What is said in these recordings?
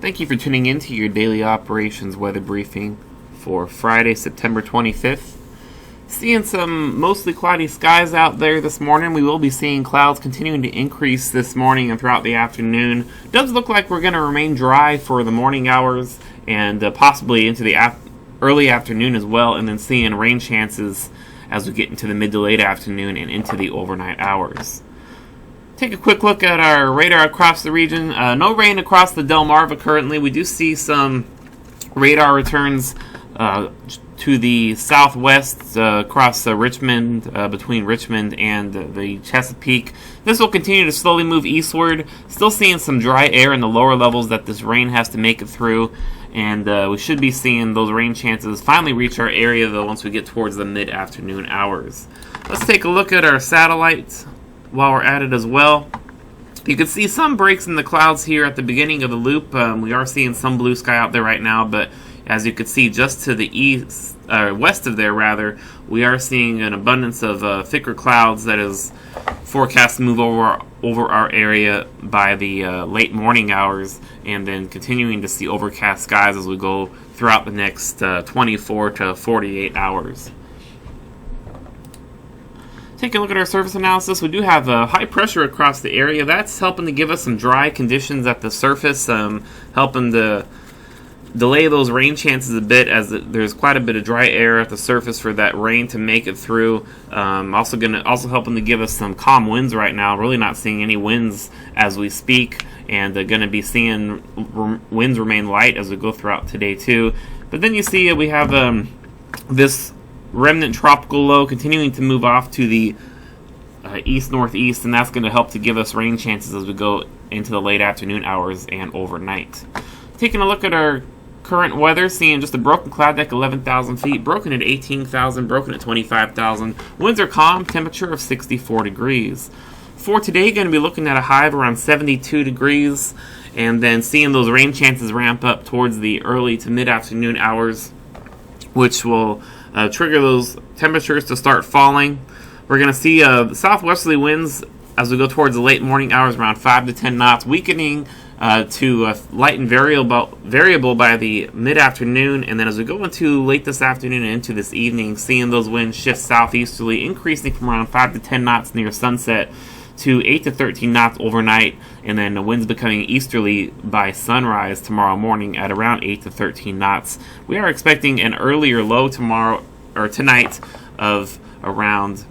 Thank you for tuning in to your daily operations weather briefing for Friday, September 25th. Seeing some mostly cloudy skies out there this morning. We will be seeing clouds continuing to increase this morning and throughout the afternoon. It does look like we're going to remain dry for the morning hours and possibly into the early afternoon as well, and then seeing rain chances as we get into the mid to late afternoon and into the overnight hours. Take a quick look at our radar across the region. No rain across the Delmarva currently. We do see some radar returns to the southwest across Richmond, between Richmond and the Chesapeake. This will continue to slowly move eastward. Still seeing some dry air in the lower levels that this rain has to make it through. And we should be seeing those rain chances finally reach our area, though, once we get towards the mid-afternoon hours. Let's take a look at our satellites while we're at it as well. You can see some breaks in the clouds here at the beginning of the loop. We are seeing some blue sky out there right now, but as you can see just to the east, west of there rather, we are seeing an abundance of thicker clouds that is forecast to move over our area by the late morning hours, and then continuing to see overcast skies as we go throughout the next 24 to 48 hours. Taking a look at our surface analysis, we do have high pressure across the area. That's helping to give us some dry conditions at the surface, helping to delay those rain chances a bit, as there's quite a bit of dry air at the surface for that rain to make it through. Also helping to give us some calm winds right now. Really not seeing any winds as we speak, and going to be seeing winds remain light as we go throughout today too. But then you see we have this remnant tropical low continuing to move off to the east-northeast, and that's going to help to give us rain chances as we go into the late afternoon hours and overnight. Taking a look at our current weather, seeing just a broken cloud deck 11,000 feet, broken at 18,000, broken at 25,000. Winds are calm, temperature of 64 degrees. For today, going to be looking at a high of around 72 degrees, and then seeing those rain chances ramp up towards the early to mid-afternoon hours, which will trigger those temperatures to start falling. We're going to see southwesterly winds as we go towards the late morning hours, around 5 to 10 knots, weakening to light and variable by the mid-afternoon, and then as we go into late this afternoon and into this evening, seeing those winds shift southeasterly, increasing from around 5 to 10 knots near sunset to 8 to 13 knots overnight, and then the winds becoming easterly by sunrise tomorrow morning at around 8 to 13 knots. We are expecting an earlier low tonight of around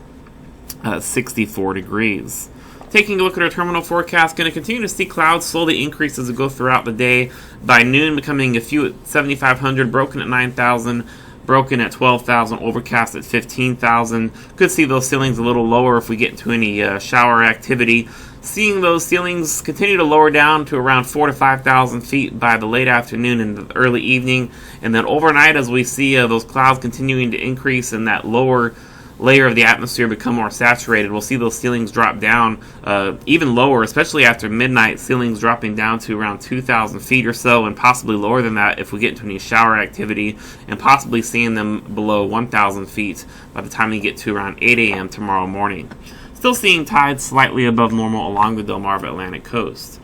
64 degrees. Taking a look at our terminal forecast, going to continue to see clouds slowly increase as we go throughout the day. By noon, becoming a few at 7,500, broken at 9,000, broken at 12,000, overcast at 15,000. Could see those ceilings a little lower if we get into any shower activity. Seeing those ceilings continue to lower down to around 4,000 to 5,000 feet by the late afternoon and the early evening. And then overnight, as we see those clouds continuing to increase and that lower layer of the atmosphere become more saturated, we'll see those ceilings drop down even lower, especially after midnight, ceilings dropping down to around 2,000 feet or so, and possibly lower than that if we get into any shower activity, and possibly seeing them below 1,000 feet by the time we get to around 8 a.m. tomorrow morning. Still seeing tides slightly above normal along the Delmarva Atlantic coast.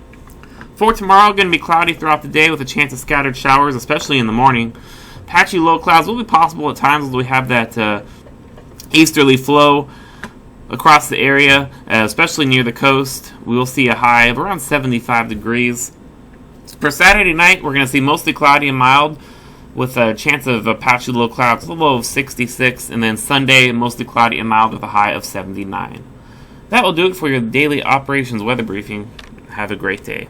For tomorrow, going to be cloudy throughout the day with a chance of scattered showers, especially in the morning. Patchy low clouds will be possible at times as we have that easterly flow across the area, especially near the coast. We will see a high of around 75 degrees. For Saturday night, we're going to see mostly cloudy and mild with a chance of patchy low clouds, a low of 66, and then Sunday, mostly cloudy and mild with a high of 79. That will do it for your daily operations weather briefing. Have a great day.